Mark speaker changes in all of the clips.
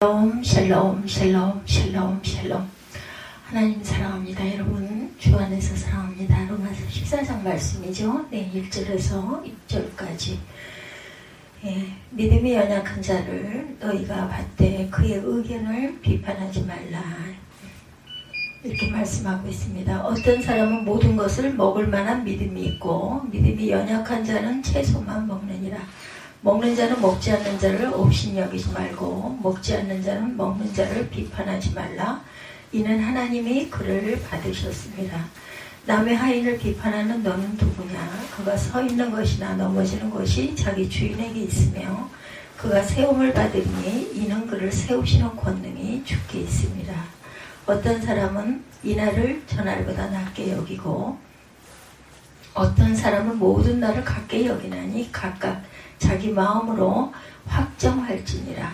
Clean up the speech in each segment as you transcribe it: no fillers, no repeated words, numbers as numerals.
Speaker 1: 샬롬 샬롬 샬롬 샬롬. 하나님 사랑합니다. 여러분 주 안에서 사랑합니다. 로마서 14장 말씀이죠. 1절에서 6절까지. 믿음이 연약한 자를 너희가 받되 그의 의견을 비판하지 말라, 이렇게 말씀하고 있습니다. 어떤 사람은 모든 것을 먹을 만한 믿음이 있고 믿음이 연약한 자는 채소만 먹느니라. 먹는 자는 먹지 않는 자를 업신여기지 말고 먹지 않는 자는 먹는 자를 비판하지 말라. 이는 하나님이 그를 받으셨습니다. 남의 하인을 비판하는 너는 누구냐? 그가 서 있는 것이나 넘어지는 것이 자기 주인에게 있으며 그가 세움을 받으니 이는 그를 세우시는 권능이 주께 있습니다. 어떤 사람은 이날을 저날보다 낮게 여기고 어떤 사람은 모든 날을 같게 여기나니 각각 자기 마음으로 확정할지니라.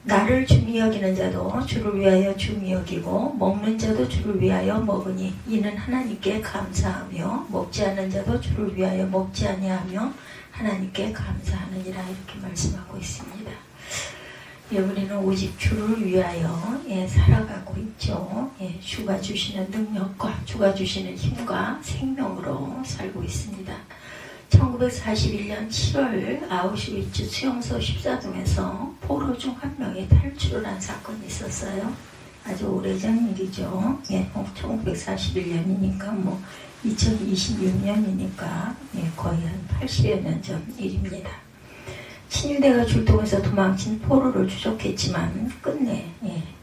Speaker 1: 나를 중히 여기는 자도 주를 위하여 중히 여기고 먹는 자도 주를 위하여 먹으니 이는 하나님께 감사하며 먹지 않는 자도 주를 위하여 먹지 아니하며 하나님께 감사하느니라, 이렇게 말씀하고 있습니다. 우리는 오직 주를 위하여 살아가고 있죠. 주가 주시는 능력과 주가 주시는 힘과 생명으로 살고 있습니다. 1941년 7월 아우슈비츠 수용소 14동에서 포로 중 한 명이 탈출을 한 사건이 있었어요. 아주 오래전 일이죠. 1941년이니까 2026년이니까 거의 한 80여 년 전 일입니다. 친위대가 출동해서 도망친 포로를 추적했지만 끝내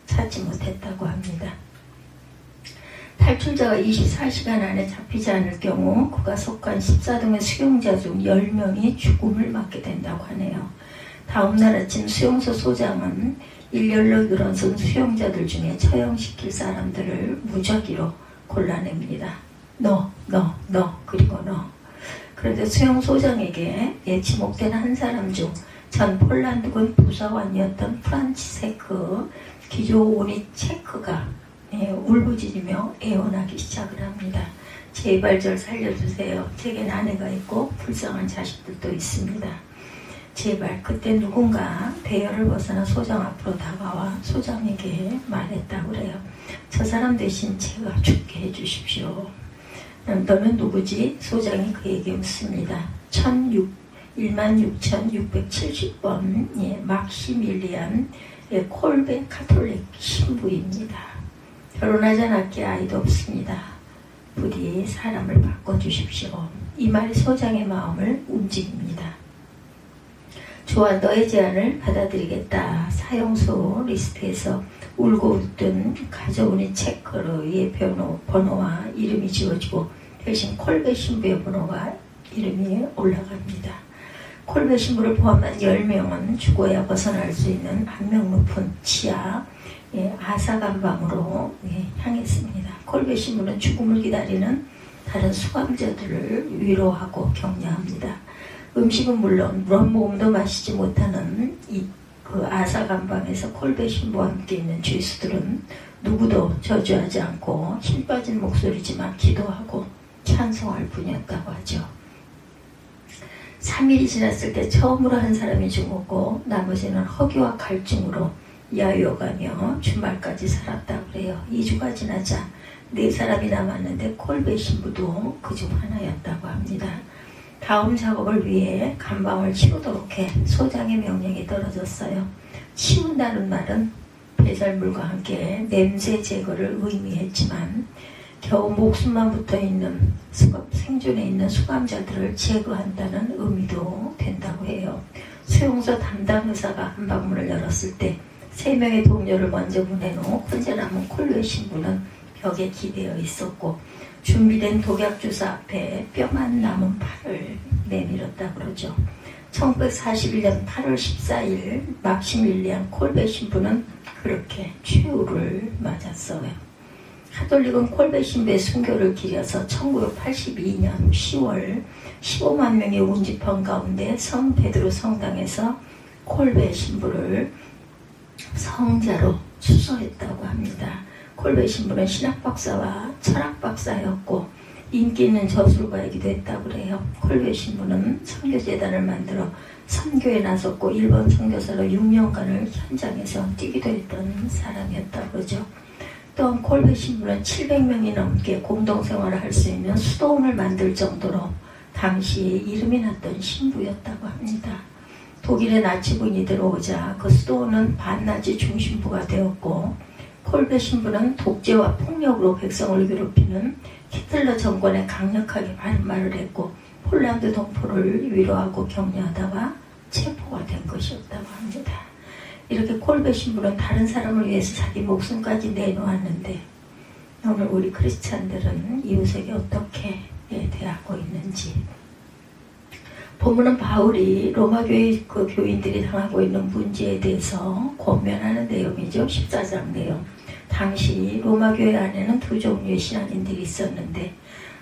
Speaker 1: 찾지 못했다고 합니다. 탈출자가 24시간 안에 잡히지 않을 경우 그가 속한 14동의 수용자 중 10명이 죽음을 맞게 된다고 하네요. 다음날 아침 수용소 소장은 일렬로 늘어선 수용자들 중에 처형시킬 사람들을 무작위로 골라냅니다. 너, 그리고 너. 그런데 수용소장에게 지목된 한 사람 중 전 폴란드군 부사관이었던 프란치세크 기조오니체크가 울부짖으며 애원하기 시작을 합니다. 제발 절 살려주세요. 제겐 아내가 있고 불쌍한 자식들도 있습니다. 제발. 그때 누군가 대열을 벗어나 소장 앞으로 다가와 소장에게 말했다고 그래요. 저 사람 대신 제가 죽게 해주십시오. 너는 누구지? 소장이 그에게 묻습니다. 16,670번 막시밀리안 콜베 카톨릭 신부입니다. 결혼하지 않았기에 아이도 없습니다. 부디 사람을 바꿔주십시오. 이 말이 소장의 마음을 움직입니다. 좋아, 너의 제안을 받아들이겠다. 사용소 리스트에서 울고 웃던 가져오니 체크의 번호와 이름이 지워지고 대신 콜베 신부의 번호가 이름이 올라갑니다. 콜베 신부를 포함한 10명은 죽어야 벗어날 수 있는 한 명 높은 지하 아사간방으로 향했습니다. 콜베 신부는 죽음을 기다리는 다른 수감자들을 위로하고 격려합니다. 음식은 물론 물 한 모금도 마시지 못하는 그 아사간방에서 콜베 신부와 함께 있는 죄수들은 누구도 저주하지 않고 힘 빠진 목소리지만 기도하고 찬송할 뿐이었다고 하죠. 3일이 지났을 때 처음으로 한 사람이 죽었고 나머지는 허기와 갈증으로 야유어가며 주말까지 살았다고 그래요. 2주가 지나자 4사람이 남았는데 콜베 신부도 그중 하나였다고 합니다. 다음 작업을 위해 간방을 치우도록 해 소장의 명령이 떨어졌어요. 치운다는 말은 배설물과 함께 냄새 제거를 의미했지만 겨우 목숨만 붙어있는 생존해 있는 수감자들을 제거한다는 의미도 된다고 해요. 수용소 담당 의사가 한 방문을 열었을 때 3명의 동료를 먼저 보내놓고 혼자 남은 콜베 신부는 벽에 기대어 있었고 준비된 독약주사 앞에 뼈만 남은 팔을 내밀었다고 그러죠. 1941년 8월 14일 막시밀리안 콜베 신부는 그렇게 최후를 맞았어요. 가톨릭은 콜베 신부의 순교를 기려서 1982년 10월 15만 명이 운집한 가운데 성 베드로 성당에서 콜베 신부를 성자로 추서했다고 합니다. 콜베 신부는 신학 박사와 철학 박사였고 인기 있는 저술가이기도 했다고 그래요. 콜베 신부는 선교재단을 만들어 선교에 나섰고 일본 선교사로 6년간을 현장에서 뛰기도 했던 사람이었다고 그러죠. 또한 콜베 신부는 700명이 넘게 공동생활을 할 수 있는 수도원을 만들 정도로 당시에 이름이 났던 신부였다고 합니다. 독일의 나치군이 들어오자 그 수도원은 반나치 중심부가 되었고 콜베 신부는 독재와 폭력으로 백성을 괴롭히는 히틀러 정권에 강력하게 반말을 했고 폴란드 동포를 위로하고 격려하다가 체포가 된 것이었다고 합니다. 이렇게 콜베 신부는 다른 사람을 위해서 자기 목숨까지 내놓았는데 오늘 우리 크리스찬들은 이웃에게 어떻게 대하고 있는지. 본문은 바울이 로마교회 그 교인들이 당하고 있는 문제에 대해서 권면하는 내용이죠. 14장 내용. 당시 로마교회 안에는 두 종류의 신앙인들이 있었는데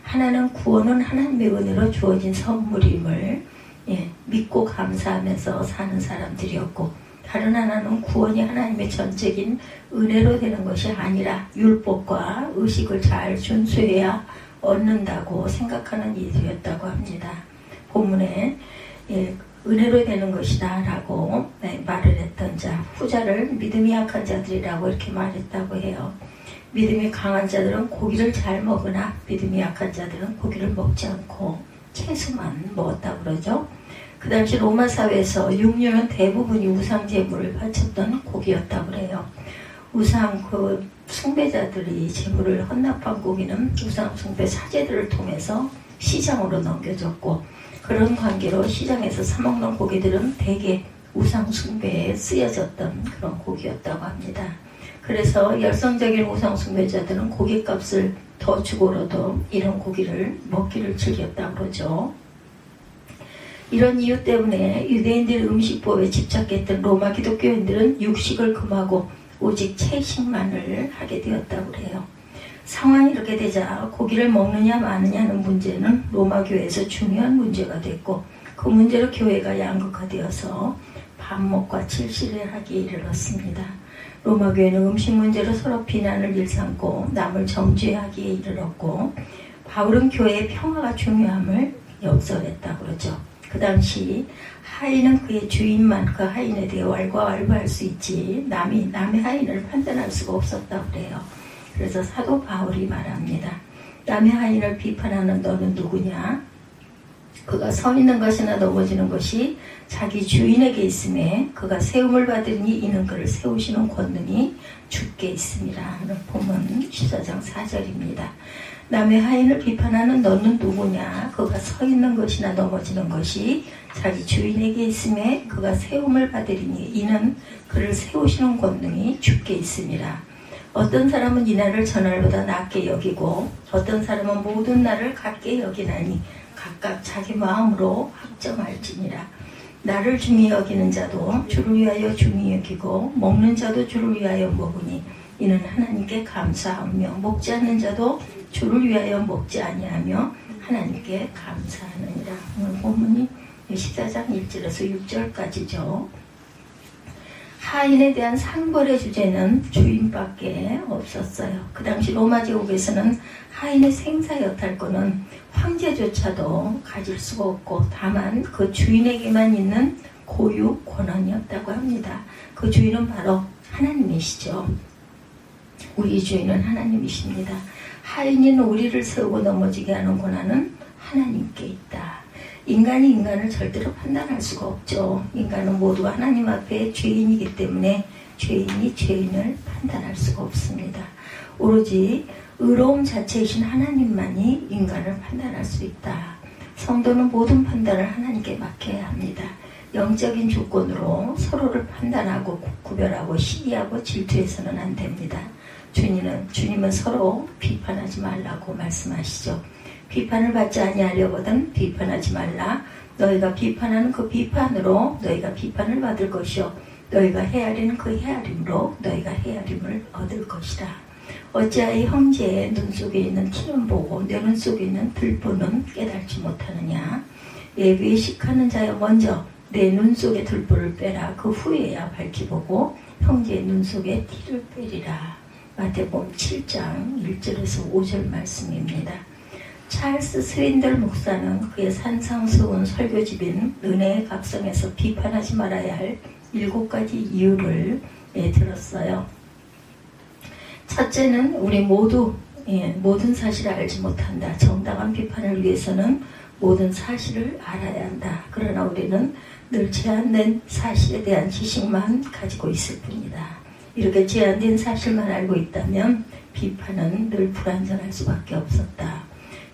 Speaker 1: 하나는 구원은 하나님의 은혜로 주어진 선물임을 믿고 감사하면서 사는 사람들이었고 다른 하나는 구원이 하나님의 전적인 은혜로 되는 것이 아니라 율법과 의식을 잘 준수해야 얻는다고 생각하는 이들이었다고 합니다. 본문에 은혜로 되는 것이다 라고 말을 했던 자, 후자를 믿음이 약한 자들이라고 이렇게 말했다고 해요. 믿음이 강한 자들은 고기를 잘 먹으나 믿음이 약한 자들은 고기를 먹지 않고 채소만 먹었다고 그러죠. 그 당시 로마 사회에서 육류는 대부분이 우상 제물을 바쳤던 고기였다고 그래요. 우상 그 숭배자들이 제물을 헌납한 고기는 우상 숭배 사제들을 통해서 시장으로 넘겨졌고 그런 관계로 시장에서 사먹는 고기들은 대개 우상 숭배에 쓰여졌던 그런 고기였다고 합니다. 그래서 열성적인 우상 숭배자들은 고깃값을 더 주고라도 이런 고기를 먹기를 즐겼다고 그러죠. 이런 이유 때문에 유대인들 음식법에 집착했던 로마 기독교인들은 육식을 금하고 오직 채식만을 하게 되었다고 그래요. 상황이 이렇게 되자 고기를 먹느냐 마느냐는 문제는 로마 교회에서 중요한 문제가 됐고 그 문제로 교회가 양극화되어서 반목과 질시를 하기에 이르렀습니다. 로마 교회는 음식 문제로 서로 비난을 일삼고 남을 정죄하기에 이르렀고 바울은 교회의 평화가 중요함을 역설했다고 그러죠. 그 당시 하인은 그의 주인만 그 하인에 대해 왈가왈부할 수 있지 남의 하인을 판단할 수가 없었다고 그래요. 그래서 사도 바울이 말합니다. 남의 하인을 비판하는 너는 누구냐? 그가 서 있는 것이나 넘어지는 것이 자기 주인에게 있음에 그가 세움을 받으니 이는 그를 세우시는 권능이 주께 있습니다. 하는 본문 14장 4절입니다. 남의 하인을 비판하는 너는 누구냐? 그가 서 있는 것이나 넘어지는 것이 자기 주인에게 있음에 그가 세움을 받으리니 이는 그를 세우시는 권능이 주께 있습니다. 어떤 사람은 이 날을 전날보다 낮게 여기고 어떤 사람은 모든 날을 같게 여기나니 각각 자기 마음으로 학점할지니라. 나를 중히 여기는 자도 주를 위하여 중히 여기고 먹는 자도 주를 위하여 먹으니 이는 하나님께 감사하며 먹지 않는 자도 주를 위하여 먹지 아니하며 하나님께 감사하느니라. 오늘 본문이 14장 1절에서 6절까지죠. 하인에 대한 상벌의 주제는 주인밖에 없었어요. 그 당시 로마 제국에서는 하인의 생사 여탈권은 황제조차도 가질 수가 없고 다만 그 주인에게만 있는 고유 권한이었다고 합니다. 그 주인은 바로 하나님이시죠. 우리 주인은 하나님이십니다. 하인인 우리를 세우고 넘어지게 하는 권한은 하나님께 있다. 인간이 인간을 절대로 판단할 수가 없죠. 인간은 모두가 하나님 앞에 죄인이기 때문에 죄인이 죄인을 판단할 수가 없습니다. 오로지 의로움 자체이신 하나님만이 인간을 판단할 수 있다. 성도는 모든 판단을 하나님께 맡겨야 합니다. 영적인 조건으로 서로를 판단하고 구별하고 시기하고 질투해서는 안 됩니다. 주님은 서로 비판하지 말라고 말씀하시죠. 비판을 받지 아니하려거든 비판하지 말라. 너희가 비판하는 그 비판으로 너희가 비판을 받을 것이요 너희가 헤아리는 그 헤아림으로 너희가 헤아림을 얻을 것이라. 어찌하여 형제의 눈 속에 있는 티는 보고 내 눈 속에 있는 들보는 깨달지 못하느냐. 외식하는 자여 먼저 내 눈 속에 들보를 빼라. 그 후에야 밝히 보고 형제의 눈 속에 티를 빼리라. 마태복음 7장 1절에서 5절 말씀입니다. 찰스 스윈들 목사는 그의 산상수훈 설교집인 은혜의 각성에서 비판하지 말아야 할 7가지 이유를 들었어요. 첫째는 우리 모두 모든 사실을 알지 못한다. 정당한 비판을 위해서는 모든 사실을 알아야 한다. 그러나 우리는 늘 제한된 사실에 대한 지식만 가지고 있을 뿐이다. 이렇게 제한된 사실만 알고 있다면 비판은 늘 불완전할 수밖에 없었다.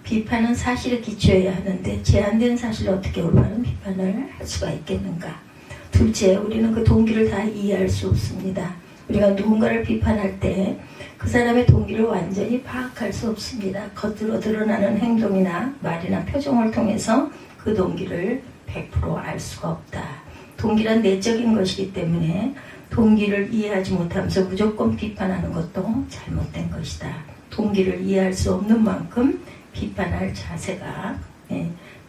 Speaker 1: 비판은 사실에 기초해야 하는데 제한된 사실을 어떻게 올바른 비판을 할 수가 있겠는가. 둘째, 우리는 그 동기를 다 이해할 수 없습니다. 우리가 누군가를 비판할 때 그 사람의 동기를 완전히 파악할 수 없습니다. 겉으로 드러나는 행동이나 말이나 표정을 통해서 그 동기를 100% 알 수가 없다. 동기란 내적인 것이기 때문에 동기를 이해하지 못하면서 무조건 비판하는 것도 잘못된 것이다. 동기를 이해할 수 없는 만큼 비판할 자세가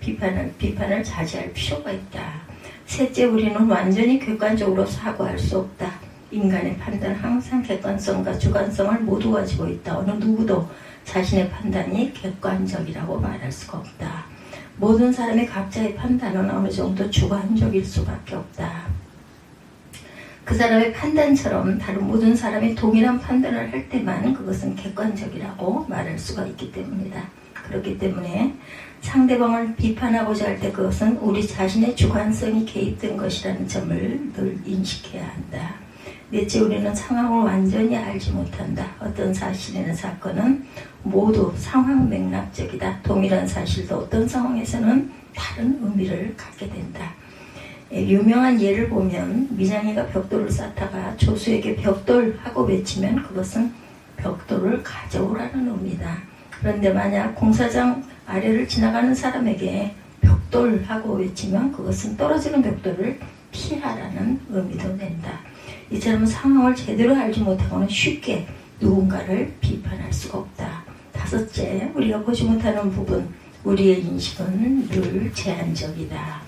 Speaker 1: 비판을 자제할 필요가 있다. 셋째, 우리는 완전히 객관적으로 사고할 수 없다. 인간의 판단은 항상 객관성과 주관성을 모두 가지고 있다. 어느 누구도 자신의 판단이 객관적이라고 말할 수가 없다. 모든 사람의 각자의 판단은 어느 정도 주관적일 수밖에 없다. 그 사람의 판단처럼 다른 모든 사람이 동일한 판단을 할 때만 그것은 객관적이라고 말할 수가 있기 때문이다. 그렇기 때문에 상대방을 비판하고자 할 때 그것은 우리 자신의 주관성이 개입된 것이라는 점을 늘 인식해야 한다. 넷째, 우리는 상황을 완전히 알지 못한다. 어떤 사실이나 사건은 모두 상황 맥락적이다. 동일한 사실도 어떤 상황에서는 다른 의미를 갖게 된다. 유명한 예를 보면 미장이가 벽돌을 쌓다가 조수에게 벽돌하고 외치면 그것은 벽돌을 가져오라는 의미다. 그런데 만약 공사장 아래를 지나가는 사람에게 벽돌하고 외치면 그것은 떨어지는 벽돌을 피하라는 의미도 된다. 이처럼 상황을 제대로 알지 못하고는 쉽게 누군가를 비판할 수가 없다. 다섯째, 우리가 보지 못하는 부분, 우리의 인식은 늘 제한적이다.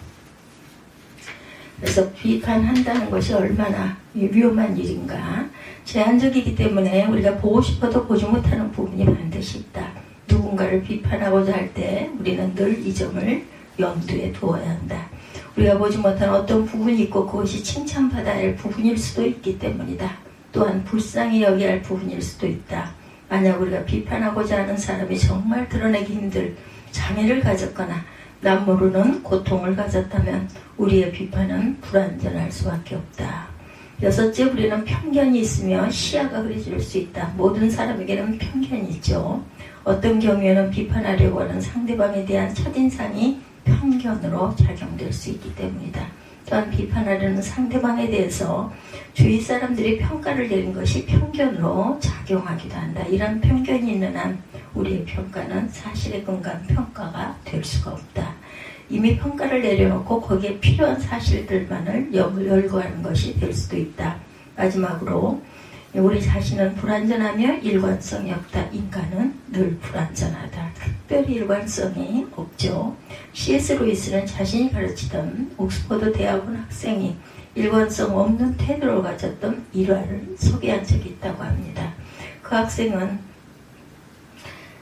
Speaker 1: 그래서 비판한다는 것이 얼마나 위험한 일인가. 제한적이기 때문에 우리가 보고 싶어도 보지 못하는 부분이 반드시 있다. 누군가를 비판하고자 할 때 우리는 늘 이 점을 염두에 두어야 한다. 우리가 보지 못한 어떤 부분이 있고 그것이 칭찬받아야 할 부분일 수도 있기 때문이다. 또한 불쌍히 여겨야 할 부분일 수도 있다. 만약 우리가 비판하고자 하는 사람이 정말 드러내기 힘들 장애를 가졌거나 남 모르는 고통을 가졌다면 우리의 비판은 불완전할 수밖에 없다. 여섯째, 우리는 편견이 있으며 시야가 흐려질 수 있다. 모든 사람에게는 편견이 있죠. 어떤 경우에는 비판하려고 하는 상대방에 대한 첫인상이 편견으로 작용될 수 있기 때문이다. 또한 비판하려는 상대방에 대해서 주위 사람들이 평가를 내린 것이 편견으로 작용하기도 한다. 이런 편견이 있는 한 우리의 평가는 사실에 근거한 평가가 될 수가 없다. 이미 평가를 내려놓고 거기에 필요한 사실들만을 열거하는 것이 될 수도 있다. 마지막으로 우리 자신은 불완전하며 일관성이 없다. 인간은 늘 불완전하다. 특별히 일관성이 없죠. C.S. 루이스는 자신이 가르치던 옥스퍼드 대학원 학생이 일관성 없는 태도를 가졌던 일화를 소개한 적이 있다고 합니다. 그 학생은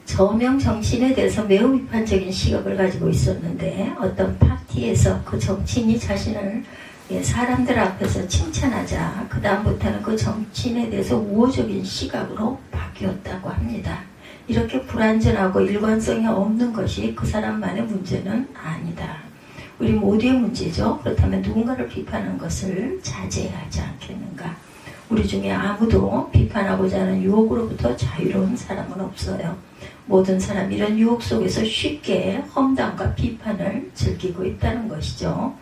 Speaker 1: 저명 정치인에 대해서 매우 비판적인 시각을 가지고 있었는데 어떤 파티에서 그 정치인이 자신을 사람들 앞에서 칭찬하자 그 다음부터는 그 정치인에 대해서 우호적인 시각으로 바뀌었다고 합니다. 이렇게 불완전하고 일관성이 없는 것이 그 사람만의 문제는 아니다. 우리 모두의 문제죠. 그렇다면 누군가를 비판하는 것을 자제해야 하지 않겠는가. 우리 중에 아무도 비판하고자 하는 유혹으로부터 자유로운 사람은 없어요. 모든 사람이 이런 유혹 속에서 쉽게 험담과 비판을 즐기고 있다는 것이죠.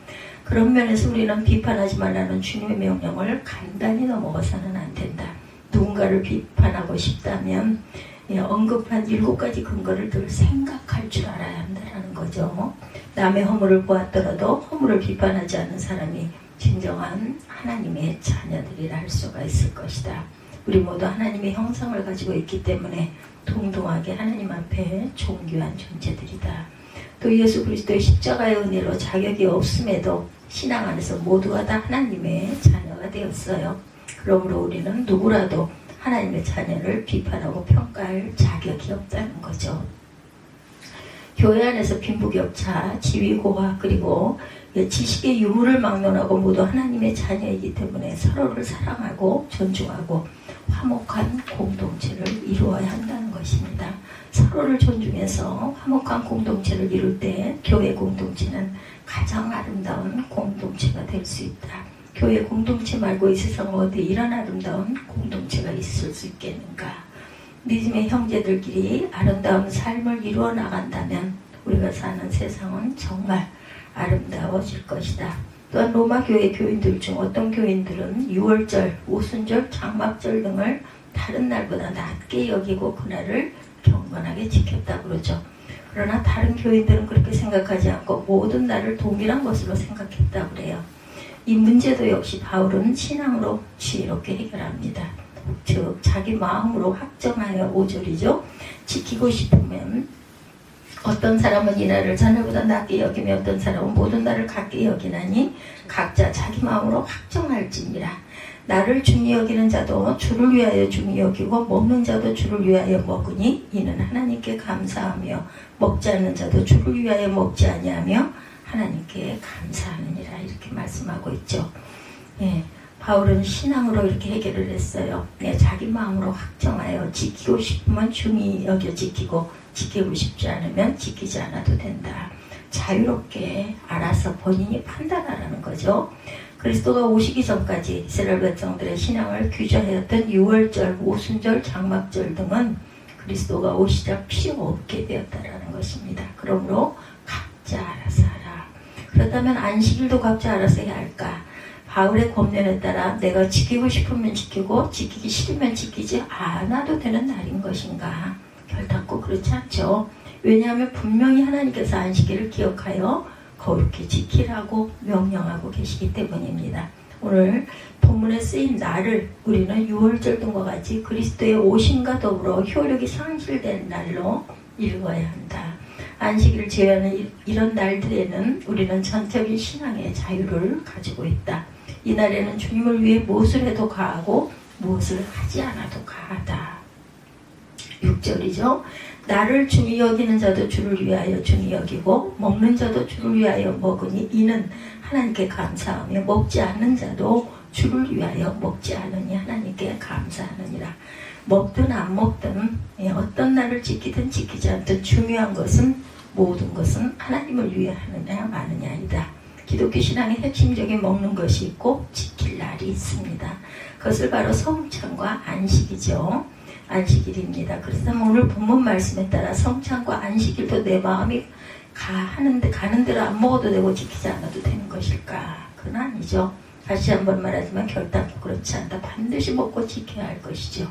Speaker 1: 그런 면에서 우리는 비판하지 말라는 주님의 명령을 간단히 넘어가서는 안 된다. 누군가를 비판하고 싶다면 언급한 7가지 근거를 늘 생각할 줄 알아야 한다는 거죠. 남의 허물을 보았더라도 허물을 비판하지 않는 사람이 진정한 하나님의 자녀들이라 할 수가 있을 것이다. 우리 모두 하나님의 형상을 가지고 있기 때문에 동등하게 하나님 앞에 존귀한 존재들이다. 또 예수 그리스도의 십자가의 은혜로 자격이 없음에도 신앙 안에서 모두가 다 하나님의 자녀가 되었어요. 그러므로 우리는 누구라도 하나님의 자녀를 비판하고 평가할 자격이 없다는 거죠. 교회 안에서 빈부격차, 지위고하 그리고 지식의 유무를 막론하고 모두 하나님의 자녀이기 때문에 서로를 사랑하고 존중하고 화목한 공동체를 이루어야 한다는 것입니다. 서로를 존중해서 화목한 공동체를 이룰 때 교회 공동체는 가장 아름다운 공동체가 될 수 있다. 교회 공동체 말고 이 세상 어디 이런 아름다운 공동체가 있을 수 있겠는가. 믿음의 형제들끼리 아름다운 삶을 이루어 나간다면 우리가 사는 세상은 정말 아름다워질 것이다. 또한 로마 교회 교인들 중 어떤 교인들은 유월절, 오순절, 장막절 등을 다른 날보다 낮게 여기고 그날을 경건하게 지켰다고 그러죠. 그러나 다른 교인들은 그렇게 생각하지 않고 모든 날을 동일한 것으로 생각했다고 그래요. 이 문제도 역시 바울은 신앙으로 지혜롭게 해결합니다. 즉 자기 마음으로 확정하여 5절이죠. 지키고 싶으면 어떤 사람은 이 날을 전날보다 낮게 여기며 어떤 사람은 모든 날을 같게 여기나니 각자 자기 마음으로 확정할지니라. 나를 중히 여기는 자도 주를 위하여 중히 여기고 먹는 자도 주를 위하여 먹으니 이는 하나님께 감사하며 먹지 않는 자도 주를 위하여 먹지 아니하며 하나님께 감사하느니라. 이렇게 말씀하고 있죠. 예, 바울은 신앙으로 이렇게 해결을 했어요. 자기 마음으로 확정하여 지키고 싶으면 중히 여겨 지키고 지키고 싶지 않으면 지키지 않아도 된다. 자유롭게 알아서 본인이 판단하라는 거죠. 그리스도가 오시기 전까지 이스라엘 백성들의 신앙을 규정하였던 유월절, 오순절, 장막절 등은 그리스도가 오시자 필요 없게 되었다라는 것입니다. 그러므로 각자 알아서 하라. 그렇다면 안식일도 각자 알아서 해야 할까? 바울의 권면에 따라 내가 지키고 싶으면 지키고 지키기 싫으면 지키지 않아도 되는 날인 것인가? 결단코 그렇지 않죠. 왜냐하면 분명히 하나님께서 안식일을 기억하여 거룩히 지키라고 명령하고 계시기 때문입니다. 오늘 본문에 쓰인 날을 우리는 유월절 등과 같이 그리스도의 오심과 더불어 효력이 상실된 날로 읽어야 한다. 안식일을 제외하는 이런 날들에는 우리는 전적인 신앙의 자유를 가지고 있다. 이 날에는 주님을 위해 무엇을 해도 가하고 무엇을 하지 않아도 가하다. 6절이죠. 나를 중히 여기는 자도 주를 위하여 중히 여기고 먹는 자도 주를 위하여 먹으니 이는 하나님께 감사하며 먹지 않는 자도 주를 위하여 먹지 않으니 하나님께 감사하느니라. 먹든 안 먹든 어떤 날을 지키든 지키지 않든 중요한 것은 모든 것은 하나님을 위해 하느냐 마느냐이다. 기독교 신앙의 핵심적인 먹는 것이 있고 지킬 날이 있습니다. 그것을 바로 성찬과 안식이죠. 안식일입니다. 그래서 오늘 본문 말씀에 따라 성찬과 안식일도 내 마음이 가는 대로 안 먹어도 되고 지키지 않아도 되는 것일까? 그건 아니죠. 다시 한번 말하지만 결단코 그렇지 않다. 반드시 먹고 지켜야 할 것이죠.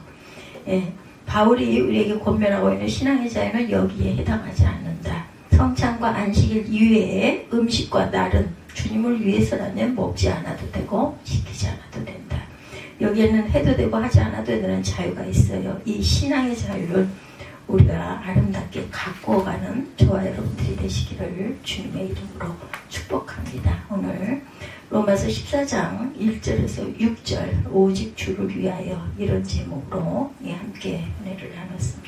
Speaker 1: 예, 바울이 우리에게 권면하고 있는 신앙의 자유는 여기에 해당하지 않는다. 성찬과 안식일 이외에 음식과 날은 주님을 위해서라면 먹지 않아도 되고 지키지 않아도 된다. 여기에는 해도 되고 하지 않아도 되는 자유가 있어요. 이 신앙의 자유를 우리가 아름답게 갖고 가는 저와 여러분들이 되시기를 주님의 이름으로 축복합니다. 오늘 로마서 14장 1절에서 6절 오직 주를 위하여 이런 제목으로 함께 은혜를 나눴습니다.